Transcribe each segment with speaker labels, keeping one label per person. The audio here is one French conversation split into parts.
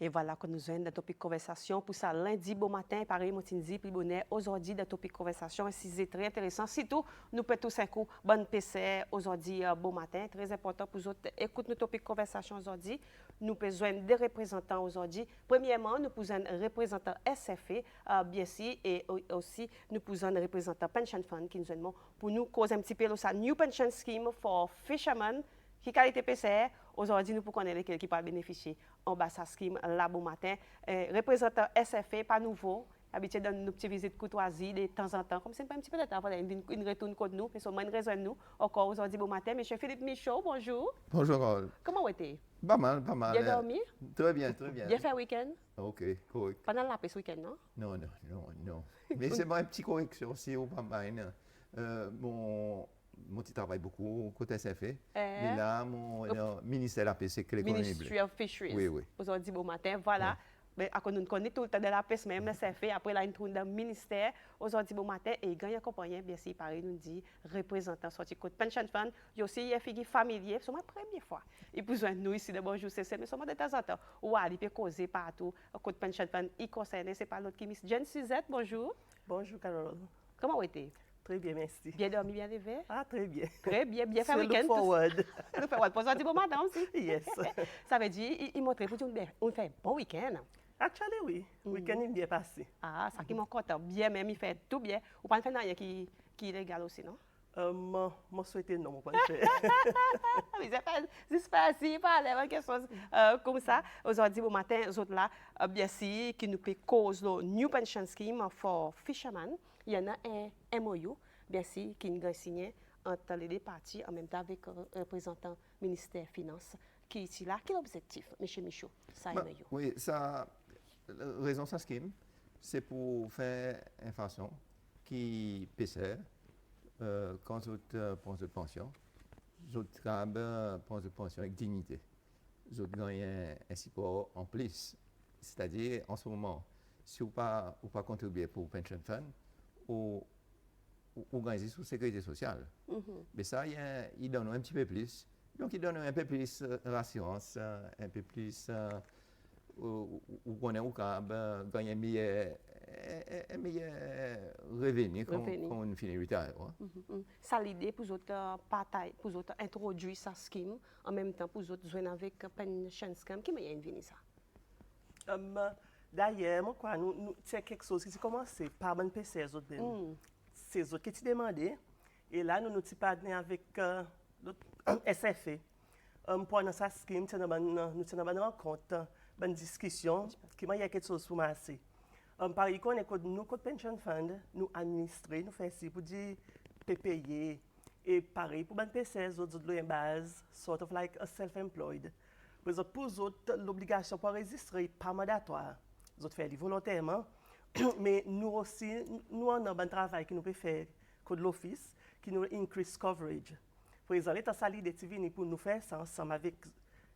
Speaker 1: Et voilà que nous avons dans topic conversation. Pour ça, lundi, bon matin, pareil, Motinzi, puis bonnet, aujourd'hui, dans topic conversation. Et c'est très intéressant. Surtout, nous peut tous un coup, bonne PC, aujourd'hui, bon matin. Très important pour vous autres. Écoute nos topic conversation aujourd'hui. Nous besoin des représentants aujourd'hui. Premièrement, nous pouvons un représentant SFA, bien sûr, et aussi, nous pouvons un représentant Pension Fund qui nous aide pour nous causer un petit peu ça. New Pension Scheme for Fishermen. Qui qualité PCR, aujourd'hui, nous pouvons connaître lesquels qui peuvent bénéficier en bas de scheme là bon matin. Représentant SFA, pas nouveau, habitué dans nos petites visites courtoisie de temps en temps. Comme c'est pas un petit peu de temps, voilà, une retourne contre nous, mais c'est une raison de nous. Encore aujourd'hui, bon matin. Monsieur Philippe Michaud, bonjour.
Speaker 2: Bonjour, Carole.
Speaker 1: Comment êtes-vous?
Speaker 2: Pas mal, pas mal.
Speaker 1: Bien dormi?
Speaker 2: Très bien, très bien.
Speaker 1: Bien fait week-end?
Speaker 2: Ok, correct.
Speaker 1: Pendant la paix ce week-end, non?
Speaker 2: Non, non, non, non. Mais c'est une petite correction aussi au pas mal. Mon petit travail beaucoup côté SFA. Mais là, mon ministère de la pêche, c'est que les
Speaker 1: Ministry of Fisheries.
Speaker 2: Oui, oui.
Speaker 1: Aujourd'hui, bon matin, voilà. Mais nous connaissons tout le temps de la pêche, même le SFA. Après, là, une tourne dans le ministère. Aujourd'hui, bon matin, et gagne accompagné, bien sûr, pareil, nous dit, représentant sorti côté Pension Fund. Il y a aussi une figure familier. C'est ma première fois. Et pour nous ici, de bonjour, c'est mais seulement de temps en temps. Ou aller peut causer partout. Côté Pension Fund, il concerne, c'est pas l'autre qui Miss Jen Suzette, bonjour.
Speaker 3: Bonjour, Carole.
Speaker 1: Comment êtes-vous?
Speaker 3: Très bien, merci.
Speaker 1: Bien dormi, bien levé?
Speaker 3: Ah, très bien.
Speaker 1: Très bien, bien fait
Speaker 3: Look
Speaker 1: week-end.
Speaker 3: forward.
Speaker 1: Look forward. Pour ça, bon matin aussi.
Speaker 3: Yes.
Speaker 1: Ça veut dire, il montre pour dire, on fait bon week-end.
Speaker 3: Actually, oui. Week-end est bien passé.
Speaker 1: Ah, ça qui m'en content. Bien, même, il fait tout bien. Ou pas faire rien qui est illégal aussi, non?
Speaker 3: Moi, souhaité non, pas le faire.
Speaker 1: Mais c'est pas si, pas quelque chose comme ça. Aujourd'hui, bon matin, nous autres là, bien sûr, qui nous peut cause le New Pension Scheme for Fishermen. Il y en a un MOU, bien sûr, qui nous a signé entre les deux parties, en même temps avec le représentant ministère des Finances, qui est ici là. Quel est l'objectif, M. Michaud, ça MOU?
Speaker 2: Oui, ça, la raison de ce scheme, c'est pour faire une façon qui pêche quand vous pensez de pension, vous pensez de pension avec dignité. Vous gagnez un support en plus. C'est-à-dire, en ce moment, si vous ne pas contribuer pour Pension Fund, ou gagnez sur la sécurité sociale. Mais ça, il donne un petit peu plus. Donc, il donne un peu plus d'assurance, un peu plus où on est gagner un meilleur revenu quand on finit le retard.
Speaker 1: Ça l'idée pour autres partager, pour autres introduire sa scheme, en même temps pour autres joindre avec Pension Scheme. Qui m'a venu ça?
Speaker 3: D'ailleurs, moi, quoi, c'est quelque chose qui s'est commencé par mon PC, c'est eux qui t'ont demandé. Et là, nous sommes partenaires avec SFA. Pour dans sa scheme, nous avons une rencontre, une discussion, qui m'a quelque chose pour moi. Par exemple, nous, comme Pension Fund, nous administrons, nous faisons ça pour dire payer. Et pareil, pour les PC, nous avons une base, sort of like a self-employed. Pour les autres, l'obligation pour enregistrer n'est pas mandatoire. Nous faisons volontairement. Mais nous aussi, nous avons un travail que nous pouvons faire de l'office qui nous increase coverage. Par exemple, l'état sali de TV pour nous faire ça ensemble avec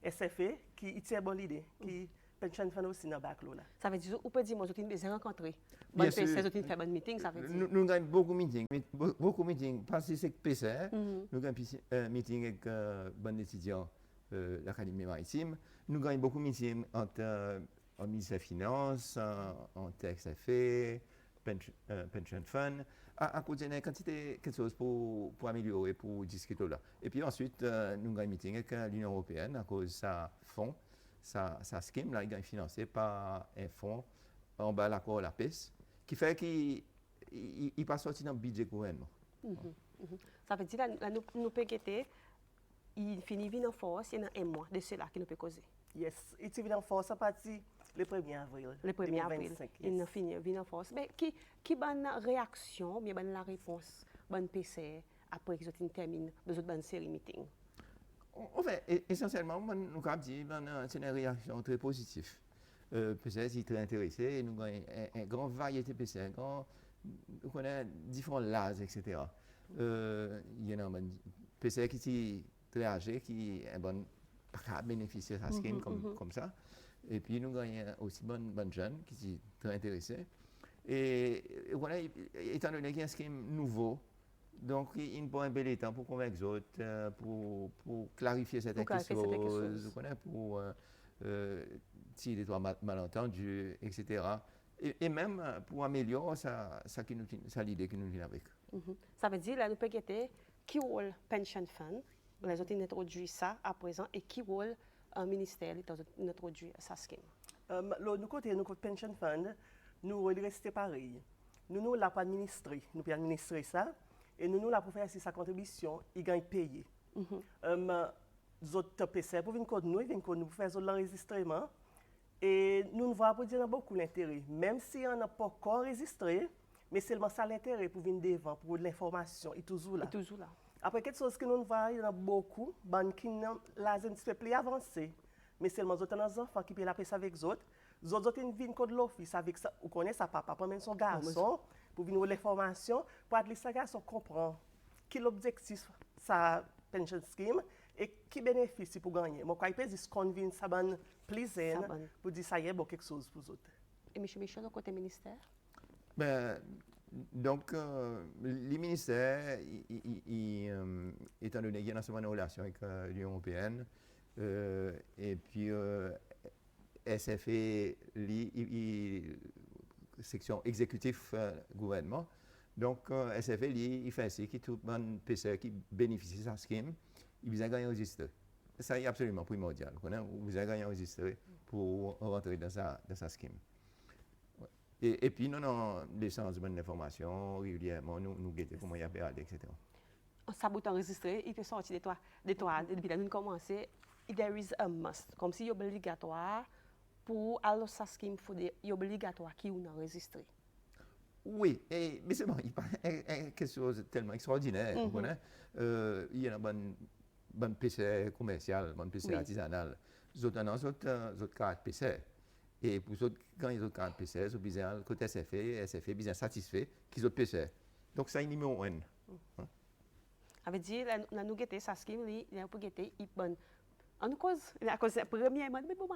Speaker 3: SFA qui est une bonne idée, qui Pension Fund aussi dans le bac là.
Speaker 1: Ça veut dire, ou peut dire, moi, je suis rencontré. Bonne PC, je suis fait un meeting, ça veut dire.
Speaker 2: Nous avons beaucoup de meetings, parce que c'est PCR. Nous avons un meeting avec bon étudiants de l'Académie maritime. Nous avons beaucoup de meetings entre le ministère des Finances, entre SFA, Pension Fund, à cause d'une quantité de choses pour améliorer, pour discuter là. Et puis ensuite, nous avons un meeting avec l'Union européenne à cause de sa fonds, sa scheme, là, il est financé par un fonds en bas de l'accord de la pêche, qui fait qu'il n'est pas sorti dans le budget gouvernement.
Speaker 1: Ça veut dire que nous pouvons guetter, il finit en force, il y a un mois de cela qui nous peut causer.
Speaker 3: Yes, il finit en force à partir le 1er avril.
Speaker 1: Le 1er avril, il finit en force. Mais qui bonne réaction, bien bonne la réponse, bonne PC après qu'ils ont terminé les autres bonnes séries meeting?
Speaker 2: En fait, essentiellement, nous avons dit que c'est une réaction très positive. PC est très intéressé et nous avons une grande variété de PC, nous connaissons différents âges, etc. Il y a un PC qui est très âgé, qui est bon, pas bénéficier de sa scheme comme ça. Et puis nous avons aussi bonnes jeunes qui sont très intéressés. Et voilà, étant donné qu'il y a un scheme nouveau, donc il faut un bel temps pour convaincre les autres, pour clarifier certaines choses, pour si les trois malentendus, etc. Et même pour améliorer ça l'idée que nous vient avec.
Speaker 1: Ça veut dire, là, nous pouvons guetter qui rôle pension fund, les autres introduit ça à présent, et qui rôle un ministère, ils introduit ça scheme.
Speaker 3: Nous côté pension fund, nous rester pareil. Nous là pour administrer, nous pouvons administrer ça, et nous là pour faire sa contribution, ils gagnent payer. Les autres PC pour venir nous, ils viennent nous faire l'enregistrement. Et nous ne voyons pas dire beaucoup l'intérêt, même si on n'a pas encore enregistré, mais seulement ça l'intérêt pour venir devant, pour l'information, il est toujours là. Après, quelque chose que nous voyons, il y en a beaucoup, qui là, un petit peu plus avancé, mais seulement les enfants qui peuvent la paix avec les autres. Les autres viennent de l'office avec ça, ou connaissent sa papa, même son garçon, pour venir l'information, pour que ce garçon comprenne quel l'objectif sa pension scheme et qui bénéficie pour gagner. Moi, quand il peut se convaincre, ça va plaisir pour dire ça y est, bon, quelque chose pour les autres.
Speaker 1: Et M. Michel, au côté ministère?
Speaker 2: Ben, donc, les ministères, étant donné qu'il y a une relation avec l'Union européenne, et puis SFE, section exécutive gouvernement, donc SFE, il fait ainsi que tout le monde qui bénéficie de sa scheme, il a gagné un registre. Ça est absolument primordial. Vous avez gagné un registre pour rentrer dans sa scheme. Et puis, nous avons des chances de bonne information régulièrement, nous guettons comment il y a perdu, etc.
Speaker 1: Ça peut enregistrer, il peut sortir de toi. Depuis là, nous commençons, there is a must. Comme si il est obligatoire pour aller sa scheme, il est obligatoire qu'il y ait enregistré.
Speaker 2: Oui, mais c'est bon, il y a quelque chose de tellement extraordinaire. Il y a une bonne PC commerciale, une bonne PC artisanale. Nous avons d'autres cartes PC. Et pour ceux quand ils ont cartes PC, ils ont besoin côté SFE bien satisfait qu'ils ont PC. Donc ça est numéro 1.
Speaker 1: Ça veut dire, la nous guetter sa scheme, il y a pour guetter, il bonne. En cause, premièrement, mais bon,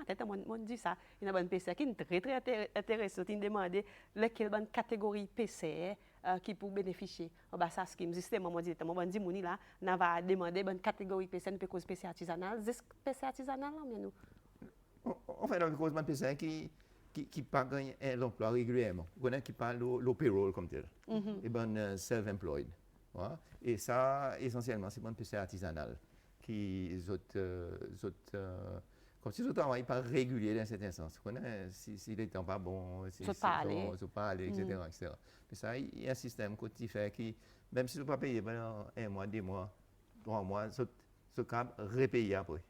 Speaker 1: on dit ça, il y a une bonne PC qui est très, très intéressante. Il demande laquelle bonne catégorie PC qui peut bénéficier. Ça, ce qui me dit, c'est moi, on dit, on là, on va demander une catégorie PC, nous peut PC artisanal. C'est PC artisanal, mais nous.
Speaker 2: On fait une cause de PC qui pas gagne l'emploi régulièrement, qui parle le payroll comme tel, et ben self-employed. Et ça, essentiellement, c'est une PC artisanale. Qui comme si le travail n'est pas régulier dans cet sens. Si les temps pas bon, si
Speaker 1: ne pas
Speaker 2: aller, etc. Mais ça, il y a un système qui fait que, même si vous ne pas payé pendant 1 mois, 2 mois, 3 mois, ce cap repayer après.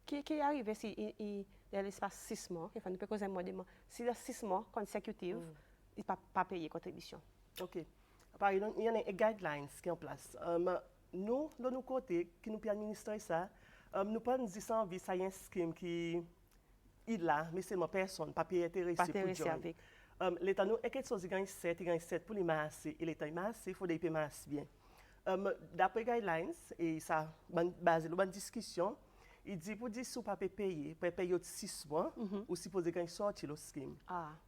Speaker 1: Qui arrive si il y a l'espace 6 mois, il faut nous poser un mois de mois. Si il y a 6 mois consécutifs, il ne peut pas payer contribution.
Speaker 3: OK. Par exemple, il y a des guidelines qui sont en place. Nous, de notre côté, qui nous peut administrer ça, nous pas nous dire sans vie, ça y a un scheme qui est là, mais c'est ma personne, pas intéressé pour joindre. L'État nous est quelque chose, il gagne 7 pour les masses, et l'État est masse, il faut des payer masse bien. D'après guidelines, et ça basé sur une discussion, il dit pour dire si vous ne pouvez pas payer, vous pouvez payer 6 mois, ou si vous avez sorti le scheme.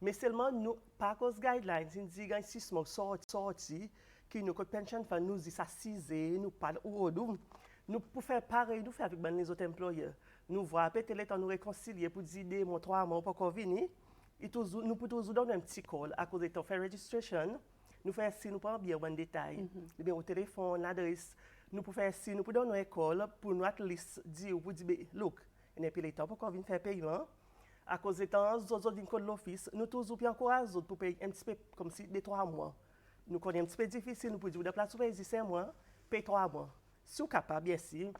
Speaker 3: Mais seulement nous, par cause guidelines, il dit gagne 6 mois sorti, qui nous, pension fund nous dit ça 6 ans, nous parle ou nous pour faire pareil, nous faire avec les autres employeurs. Nous voir peut-être l'État nous réconcilier pour dire 2 mois, 3 mois, pour qu'on vienne. Nous pouvons toujours donner un petit call à cause de ton fait registration. Nous faisons si nous prenons bien un détail, bien au téléphone, l'adresse. Nous pouvons faire si nous pouvons donner un call pour nous at least dire pour dire look, il n'y a pas le temps pour qu'on vienne faire paiement. À cause de temps, nous autres viennent de l'office, nous toujours bien encourager pour payer un petit peu comme si 2-3 mois. Nous connaissons un petit peu difficile, nous pouvons dire, de place, vous 5 mois, paye 3 mois. Si vous êtes capable, bien sûr.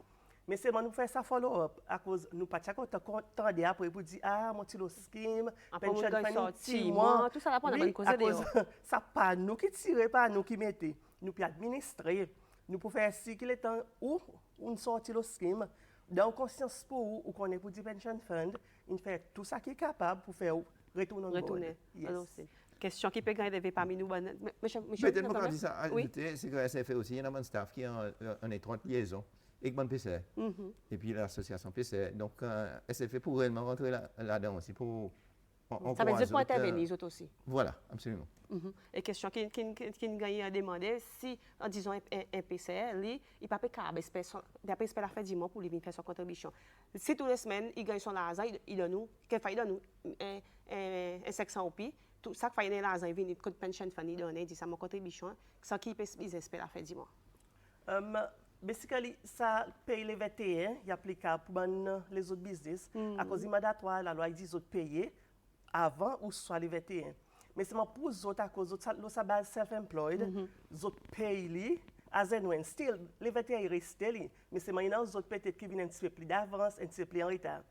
Speaker 3: Mais seulement nous faisons ça follow-up, à cause nous pas chaque temps après pour dire, mon petit scheme,
Speaker 1: pension fund 6 mois, tout ça là pour la bonne cause
Speaker 3: de ça pas nous qui tirons, pas nous qui mettons. Nous pouvons administrer. Nous pouvons faire si qu'il est temps où on sortit le scheme, dans conscience pour vous, ou qu'on est pour dire pension fund, il fait tout ça qui est capable pour faire retourner.
Speaker 1: Yes. Question qui peut gagner parmi nous.
Speaker 2: Peut-être qu'on dit ça, c'est que SFE aussi, il y a un staff qui a une étroite liaison avec mon PC. Et puis l'association PC. Donc, SFE pourrait réellement rentrer là-dedans aussi pour
Speaker 1: Ça veut dire pour
Speaker 2: encourage
Speaker 1: intervenir, les autres aussi.
Speaker 2: Voilà, absolument.
Speaker 1: Et question qui gagne à demander, si, en disant un PCR, lui, il ne peut pas la faire dimanche pour lui venir faire son contribution. Si toutes les semaines, il gagne son argent, il donne nous, il donne nous un 500 roupies, tout ça fait l'argent, il vient de pension fund, il donne, il dit ça mon contribution, ça qui peut la faire dimanche.
Speaker 3: Basically, ça paye les 21, il est applicable pour les autres business. À cause du mandatoire, la loi dit qu'ils payer avant ou soit les 21. Mais c'est pour les autres, à cause de sa base self-employed, ils payent as and when. Still, les 21 ils restent là. Mais c'est maintenant les autres peut-être qui viennent un petit peu plus d'avance, un petit peu plus en retard.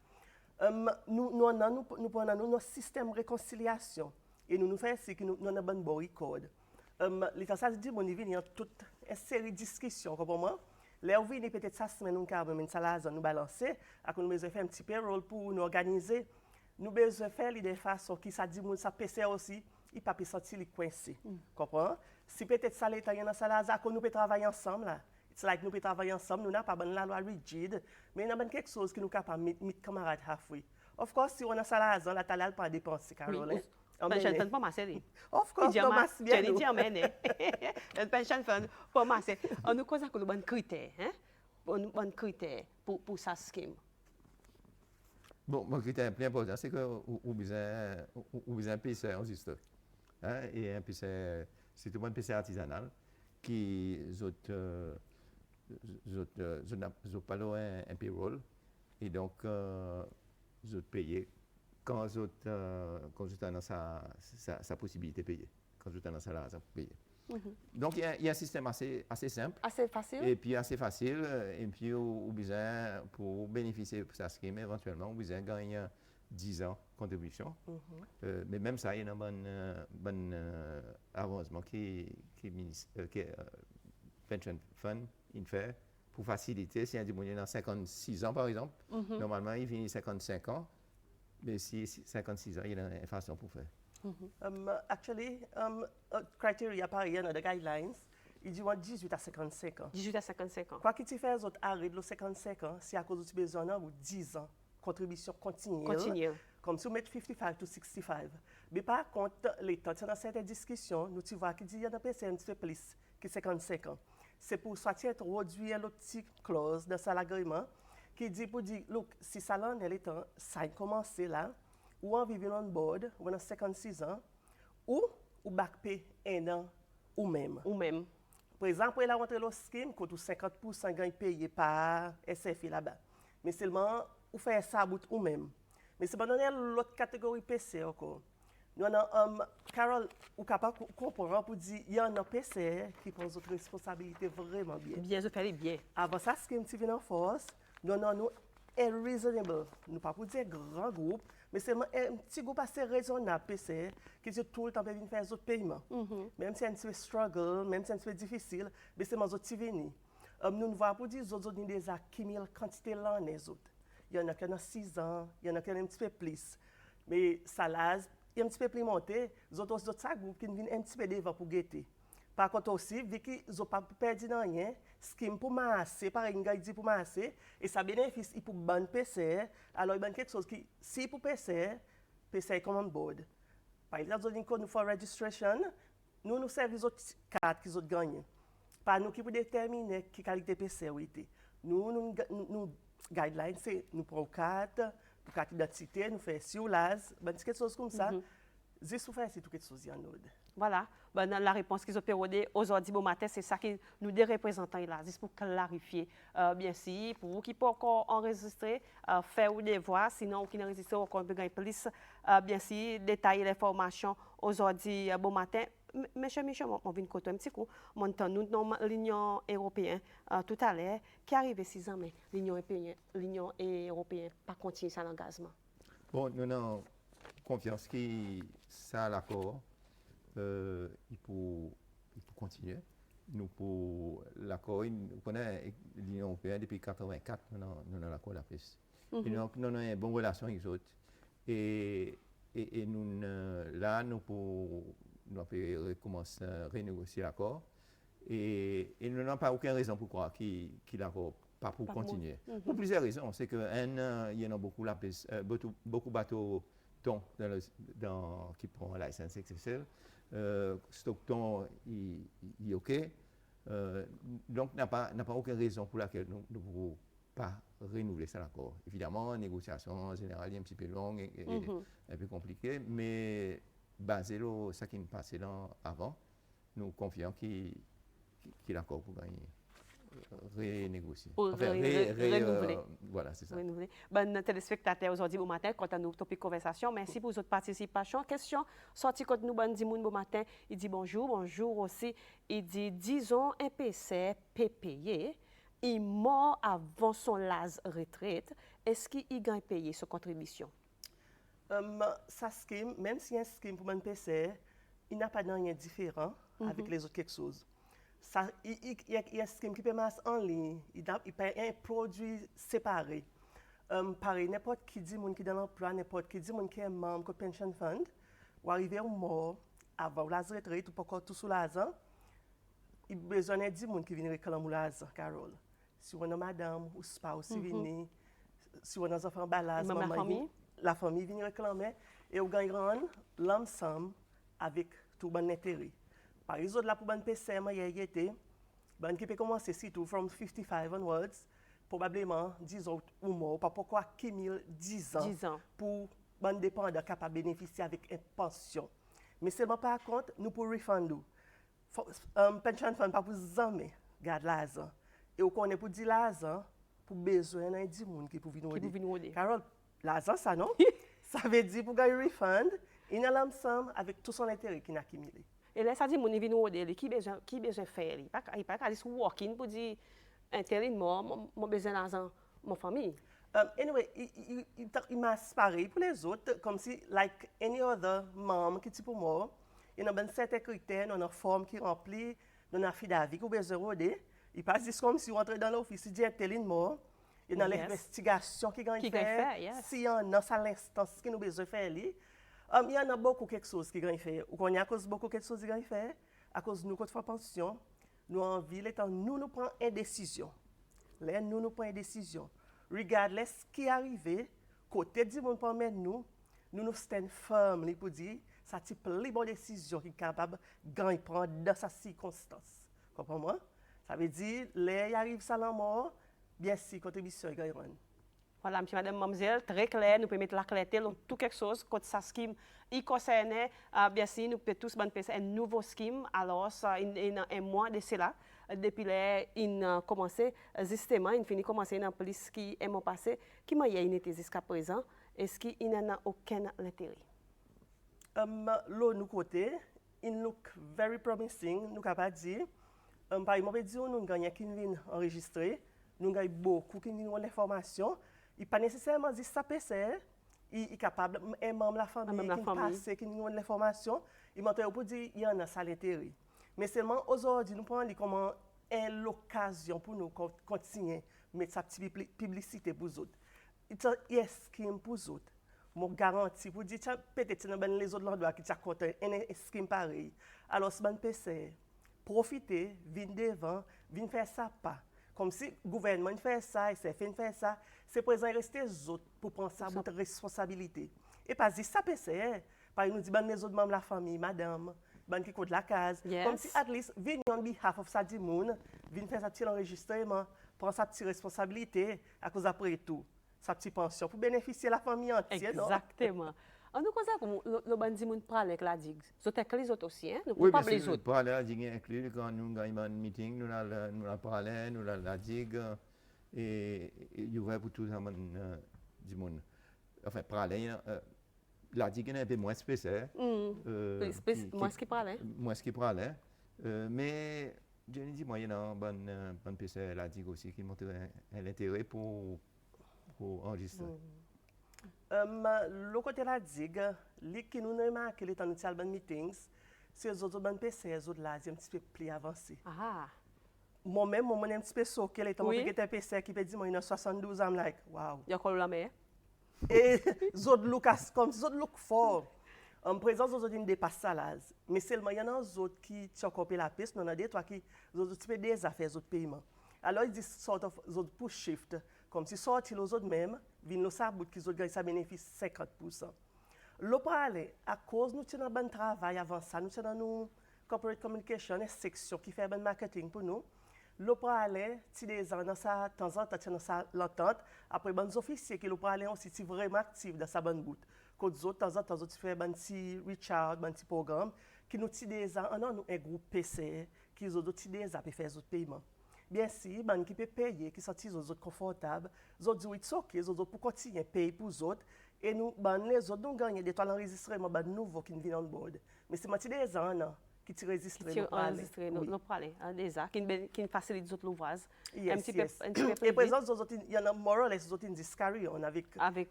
Speaker 3: Nous avons notre système de réconciliation. Et nous faisons ce que nous avons un bon record. L'État, ça dit, mon il y a toute une série de discussions, comprends-moi? Là, on vient peut-être ça semaine, nous avons nous balancer, nous avons fait un petit payroll pour nous organiser. Nous avons besoin de faire de façon qui ça dit, ça PC aussi, il ne peut pas sortir les coincés. Comprends? Si peut-être ça l'État, dans ça là, nous pouvons travailler ensemble. Là. It's like nous pouvons travailler ensemble, nous n'avons pas la loi rigide, mais nous avons quelque chose qui nous capable de mettre camarades halfway. Of course, si on a ça là, la talal pas dépenser, Caroline.
Speaker 1: Pension fund pas masser.
Speaker 3: Of course, pas masser bien.
Speaker 1: Je dis amen. Pension fund pas masser. On nous cause un bon critère, hein? Bon critère pour sa scheme.
Speaker 2: Bon, mon critère plus important, c'est que vous besoin un PC en histoire. Hein? Et un PC, c'est tout un PC artisanal qui n'ont pas un payroll. Et donc, vous payez quand vous êtes dans sa possibilité de payer. Quand vous êtes dans sa l'argent pour payer. Donc, il y a un système assez simple.
Speaker 1: Assez facile.
Speaker 2: Et puis assez facile. Et puis, pour bénéficier de sa scheme, éventuellement, vous avez gagné 10 ans de contribution. Mais même ça, il y a un bon avancement qui Pension Fund il fait pour faciliter. Si un est dans 56 ans, par exemple, normalement, il finit 55 ans. Mais si 56 ans, il y a une façon pour faire.
Speaker 3: Actually, criteria par exemple, dans les guidelines, il dit 18 à 55 ans.
Speaker 1: 18 à 55 ans.
Speaker 3: Quoi qu'il fasse, les autres arrêtent les 55 ans, si à cause de besoin de 10 ans, contribution continue. Comme si on met 55 to 65. Mais par contre, l'État, dans certaines discussions, nous vois qu'il dit qu'il y a un PC un petit peu plus que 55 ans. C'est pour soit introduire l'autre petite clause dans l'agrément qui dit pour dire, look, si ça l'en est l'État, ça a commencé là, ou en vivant on board, ou en 56 ans, ou back pay un an, ou même. Par exemple, il a rentré le scheme, quand 50% gagne payé par SFI là-bas. Mais seulement, ou faire ça à bout ou même. Mais c'est pas donner l'autre catégorie PC encore. Nous avons, Carole, ou capable de comprendre pour dire, il y a un PC qui prend votre responsabilité vraiment bien.
Speaker 1: Bien, je fais bien.
Speaker 3: Avant ça, ce qui est venu en force, nous avons un reasonable, nous pas pour dire grand groupe, mais c'est un petit groupe assez raisonnable, PC, qui dit tout le temps de faire des autres paiements. Même si c'est un petit peu struggle, même si c'est un petit peu difficile, mais c'est des autres venus. Nous ne voyons pas dire que les autres des accumulent quantité là, les autres. Il y en a qui ont 6 ans, il y en a qui ont un petit peu plus. Mais ça l'âge, il y a un petit peu plus monté, les autres groupes qui viennent un petit peu devant pour guetter. Par contre aussi, vu qu'ils n'ont pas perdu rien, ce qui est pour masser, par exemple, dit pour masser, et ça bénéficie pour ban PCR, alors il y a quelque chose qui, si pour PCR est comme on board. Par exemple, nous faisons registration, nous servons les autres cartes qu'ils ont gagnées. Par nous qui pour déterminer quelle qualité PCR était. Nous guidelines, c'est nous prenons carte d'identité, nous faisons sur l'AS, quelque chose comme ça. Juste pour faire, c'est tout quelque chose en ordre.
Speaker 1: Voilà, la réponse qu'ils ont pérodée aujourd'hui, bon matin, c'est ça que nous des représentants là, juste pour clarifier. Bien sûr, pour vous qui peuvent encore enregistrer, faire ou des voix, sinon qui n'enregistrent encore un plus, bien sûr, détailler l'information aujourd'hui, bon matin. Monsieur Michel, on vient de un petit coup. Nous dans l'Union européenne tout à l'heure, qui arrive 6 ans, mais l'Union européenne pas continuer son engagement.
Speaker 2: Bon, nous avons confiance que ça, l'accord, il peut continuer. Nous, pour l'accord, nous connaissons l'Union européenne depuis 1984, nous avons l'accord de la pêche. Et nous avons une bonne relation avec les autres. Et nous, là, nous pouvons recommencer à renégocier l'accord. Et nous n'avons pas aucune raison pour croire qu'il l'accord pas pour continuer. Pour plusieurs raisons. C'est qu'il y en a beaucoup de bateaux ton qui prend la licence XXL. Stockton, il est OK. Donc, n'a pas aucune raison pour laquelle nous ne pouvons pas renouveler ça l'accord. Évidemment, la négociation en général est un petit peu longue et un peu compliquée, mais basé sur ce qui nous passait avant, nous confions qu'il l'accord pour gagner. Renégocier.
Speaker 1: Pour renouveler.
Speaker 2: Voilà, c'est ça.
Speaker 1: Renouveler. Bon, téléspectateurs, aujourd'hui, bon matin, quand on a topic conversation, merci pour votre participation. Question, sorti quand nous, bon matin, il dit bonjour aussi. Il dit, disons, un PC payé, il mort avant son l'âge retraite, est-ce qu'il gagne payer sa contribution?
Speaker 3: Sa scheme, même si un scheme pour un PC, il n'a pas rien différent avec les autres quelque chose. Il y a un scheme qui permet en ligne, il paye un produit séparé. Pareil, n'importe qui dit qui est dans l'emploi, n'importe qui dit qui est membre de pension fund, ou arriver au mort, avant la retraite, ou pas encore tout sous l'argent, il a besoin de dire qui vient réclamer l'argent, Carole. Si on a madame ou spouse qui vient, si on a des enfants balaz, la famille vient réclamer, et on gagne l'ensemble avec tout bon intérêt. Par exemple, là, pour un PC, il y a été, qui peut commencer surtout from 55 onwards, probablement 10 ans ou moins, pas pourquoi 10 ans pour un dépendant capable de bénéficier avec une pension. Mais seulement par contre, nous pour refund. Pension fund pas pour jamais garder l'argent. Et on connaît pour 10 l'argent pour besoin d'un 10 personnes qui peuvent venir. Carole, l'argent, ça non? Ça veut dire pour gagner refund, il y a l'ensemble avec tout son intérêt qu'il a accumulé.
Speaker 1: Et là, ça dit, mon événement, qui besoin faire? Il n'y a pas qu'à dire walking pour dire, intérêt de mort, mon besoin d'argent, mon famille.
Speaker 3: Anyway, il m'a pareil pour les autres, comme si, like any other mom qui est pour moi, il y a certains critères, il y a une forme qui remplit, il y a un affidavit qui a besoin de. Il passe juste comme si on entre dans l'office, il dit intérêt de mort, il y a l'investigation qui gagne faire, s'il y en a, ça l'instance qui nous besoin de faire. Il y en a beaucoup quelque chose qui gagne faire. Ou qu'on y a à cause beaucoup quelque chose qui gagne faire, à cause de nous, quand on fait pension, nous en ville, étant nous prenons une décision. Là, nous prenons une décision. Regardless ce qui est arrivé, côté du monde pour nous stand firm pour dire, ça type les bonnes décisions qui est capable de prendre dans sa circonstance. Comprenez-moi? Ça veut dire, là, il arrive ça la mort, bien sûr, contribution est gagnée.
Speaker 1: Voilà, monsieur, madame, mademoiselle, très clair, nous pouvons mettre la clarté dans tout quelque chose, quand ça scheme, il concerne, bien sûr, nous pouvons tous penser un nouveau scheme, alors, il y a un mois de cela, depuis là, il a commencé, justement, il finit commencer dans police qui est passé, qui m'a y été jusqu'à présent, est-ce qu'il n'y a aucun intérêt?
Speaker 3: Là, nous côté, il look very promising, nous capable dire, par exemple, nous gagnons qui viennent enregistrer, nous gagnons beaucoup qui viennent l'information. Il n'est pas nécessairement dit ça PC, il est capable, un membre de la famille qui passe, qui nous donne l'information, il m'a pour dire qu'il y en a ça l'intérêt. Mais seulement aujourd'hui, nous prenons comme l'occasion pour nous continuer à mettre sa petite publicité pour les autres. Il y a un scheme pour les autres. Je garantis pour dire peut-être que les autres endroits qui ont un scheme pareil. Alors, si vous PC, profitez, venez devant, venez faire ça pas. Comme si le gouvernement fait ça, SF fait ça, c'est présent rester les autres pour prendre ça votre responsabilité. Et pas dire ça PC, par exemple, nous dit les autres membres de la famille, madame, qui compte la case, comme si at least venez on behalf of ça monde, venez faire sa petit enregistrement, prendre sa petite responsabilité à cause après tout, sa petite pension pour bénéficier de la famille entière.
Speaker 1: Exactement. On nous conseille comme le bandit moun parle avec la digue. Vous êtes les autres aussi, hein?
Speaker 2: Oui,
Speaker 1: pas les autres.
Speaker 2: Parler la digue inclus quand nous avons un meeting, nous la parlé, nous la digue et il y aurait pour tout le monde du monde. Enfin, parler, la digue est un peu moins spéciale.
Speaker 1: Moins ce qui parle.
Speaker 2: Moins ce qui parle. Mais je dis moi, il y a un bon PC la digue aussi qui montre un intérêt pour enregistrer.
Speaker 3: Le côté de la digue, ce qui nous remarque dans les Alban meetings, c'est les autres bonnes PC, les autres là, un petit peu plus avancé. Moi-même, je suis un petit peu choqué, étant donné que un PC qui peut dire, moi, il a 72 ans, like, wow.
Speaker 1: Il y a quoi la mer?
Speaker 3: Et les autres look comme les autres look fort. En présence, les autres, ils dépassent ça là. Mais seulement, il y en a des autres qui ont copié la piste, mais il y en a des autres qui ont des affaires, des autres paiements. Alors, ils disent sort of les autres push shift. Comme si sortir les autres même, viennent le sabot qu'ils ont gagné ça bénéfice 50%. L'eau pour aller, à cause nous tenons un bon travail avant ça, nous tenons nous corporate communication, une section qui fait un bon marketing pour nous. L'eau pour aller, si des ans dans ça, de temps en temps, dans sa l'entente, après bonnes officiers qui l'eau pour aller aussi, si vraiment actif dans sa bonne bout. Quand d'autres, de temps en temps, d'autres fait un petit Richard, un petit programme, qui nous tient des ans, non, nous un groupe PC, qui nous ont des ans pour faire des autres paiements. Bien sûr, ben qui peut payer, qui sont les autres confortables, les autres disent it's ok, les autres pour continuer à payer pour les autres. Et nous, ben, les autres, nous gagnons des toiles enregistrements ben, nouveaux qui viennent en board. Mais c'est moi des ans non, qui t'y enregistrent.
Speaker 1: Qui enregistré nous parler déjà qui facilite les autres l'ouvrage.
Speaker 3: Yes,
Speaker 1: Un petit peu
Speaker 3: et par exemple, il y en a more or less les autres qui carry on avec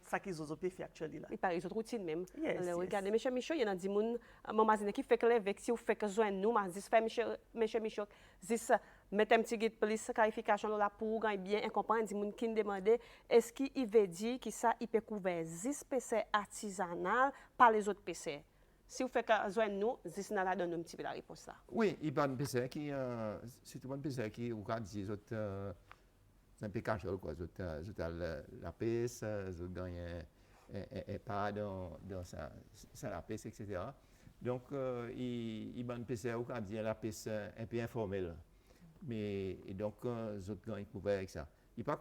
Speaker 3: ça qu'ils ont fait actually là.
Speaker 1: Il paraît les autres routines même.
Speaker 3: Yes,
Speaker 1: regardez monsieur Michaud, il y en a des monde maman qui fait que avec si vous fait que joindre nous, mais dis fait monsieur Michaud, dis mettre un petit guide police clarification là pour gagner bien comprendre des monde qui demander est-ce qu'il veut dire que ça il peut couvrir 10 PC artisanal par les autres PC. Si vous faites que joindre nous, dis nous donne un petit peu la réponse là.
Speaker 2: Oui, il y a un PC qui c'est tout un PC qui regarde les autres c'est un peu casual quoi, la pièce, dans pas dans la pièce etc. Donc il y a un PC qui regarde la pièce un peu informelle. Mais et donc les autres gagnent couvert avec ça. Il pas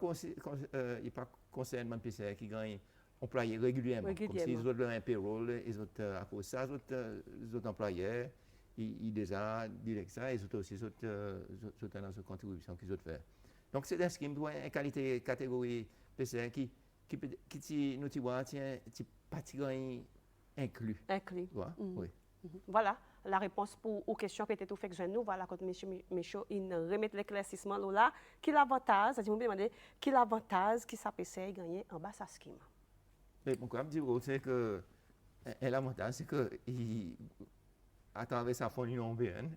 Speaker 2: concerne un PC qui gagne employés régulièrement. Comme si les autres ont un payroll, les autres à cause de ça, les autres employés, ils déjà direct ça, et les autres aussi les autres dans cette contribution qu'ils ont fait. Donc c'est un scheme pour une qualité catégorie PC qui nous voit tiens pratiquement inclus.
Speaker 1: Inclus.
Speaker 2: Oui.
Speaker 1: Voilà la réponse aux questions qui étaient faites nous. Voilà quand M. Michaud il remet l'éclaircissement là. Qui l'avantage, c'est-à-dire me demander qui l'avantage qui ça PC gagner en bas sa scheme.
Speaker 2: Mais pourquoi me dire c'est que l'avantage c'est que à travers sa fonds Union européenne,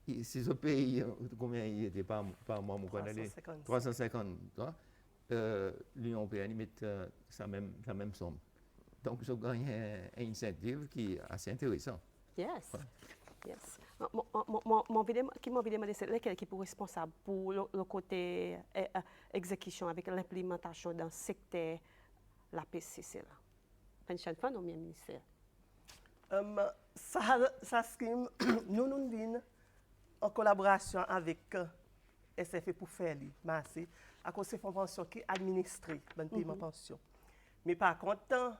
Speaker 2: si ce pays combien il était par mois, 350, l'Union européenne met sa même somme. Donc je gagne un incentive qui est assez intéressant.
Speaker 1: Yes. Yes. Mon vidéo qui m'a demandé c'est lequel qui est responsable pour le côté exécution avec l'implémentation dans le secteur la PCC là. Pension Fund ou bien ministère?
Speaker 3: Ça scheme nous venons en collaboration avec SFE pour faire merci à cause c'est une pension qui administrée ben paiement pension. Mais par contre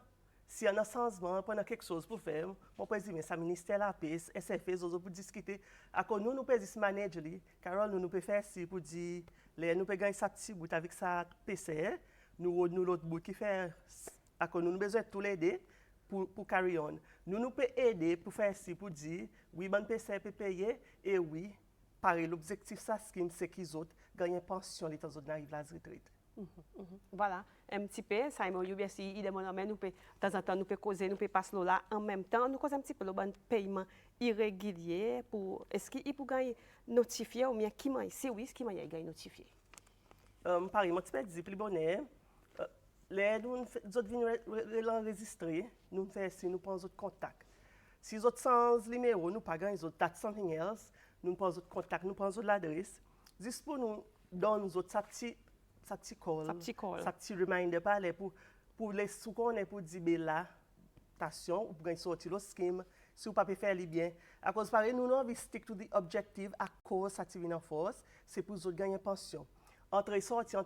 Speaker 3: si on a un changement, pendant quelque chose pour faire, on peut dire, mais ça ministère la paix, SFE, pour discuter. À cause nous pouvons dire manager, Carole, nous pouvons faire ça pour dire, nous pouvons gagner sa petite bout avec sa PC, nous l'autre bout qui fait, à cause nous avons besoin de tous les deux pour carry on. Nous pouvons aider pour faire ça, pour dire, oui, bon PC peut payer, et oui, pareil, l'objectif, ça, c'est qu'ils autres gagnent pension, les temps autres n'arrivent à la retraite.
Speaker 1: Voilà, un petit peu, ça il demande nous peut de temps en temps nous peut causer, nous peut passer là en même temps, nous cause un petit peu le bon paiement irrégulier pour est-ce qu'il peut gagner notifié ou bien qui m'a si oui, ce qui m'a gagné notifié.
Speaker 3: Par exemple, tu peux dire plus bonnet, les nous viennent l'enregistrer, nous faisons si nous prenons autres contacts. Si les autres sans numéro, nous pas gagner les autres dates something else, nous prenons autres contacts, nous prenons autres l'adresse, juste pour nous donner nous autres sa petit call, sa petit reminder pour les sous-connaît pour dire là, attention, vous pouvez sortir le scheme, si vous ne pouvez pas faire les bien. À cause pareil, nous avons stick to the objective à cause ça tire en force, c'est pour vous gagner pension. Entre sortir,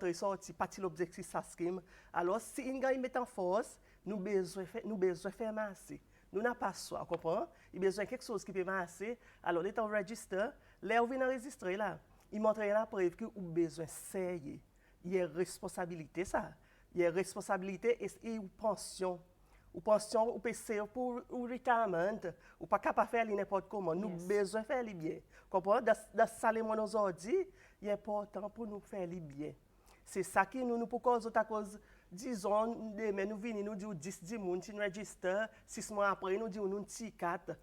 Speaker 3: partir l'objectif ça scheme. Alors si une gagne met en force, nous besoin faire masser. Nous n'avons pas ça, comprends? Il besoin de quelque chose qui peut masser. Alors les temps register, là vous venez enregistrer là. Il montre la preuve que vous besoin d'essayer. Il y a responsabilité ça. Il y a responsabilité et une pension. Ou pension, ou PC pour ou retirement, ou pas capable de faire n'importe comment. Nous besoin de faire les bien. Comprends? Dans ça les monos aujourd'hui, il est important pour nous faire les bien. C'est ça qui nous pour cause à cause disons demain nous venons nous dire 10 moun qui register 6 mois après nous dire nous petit 4.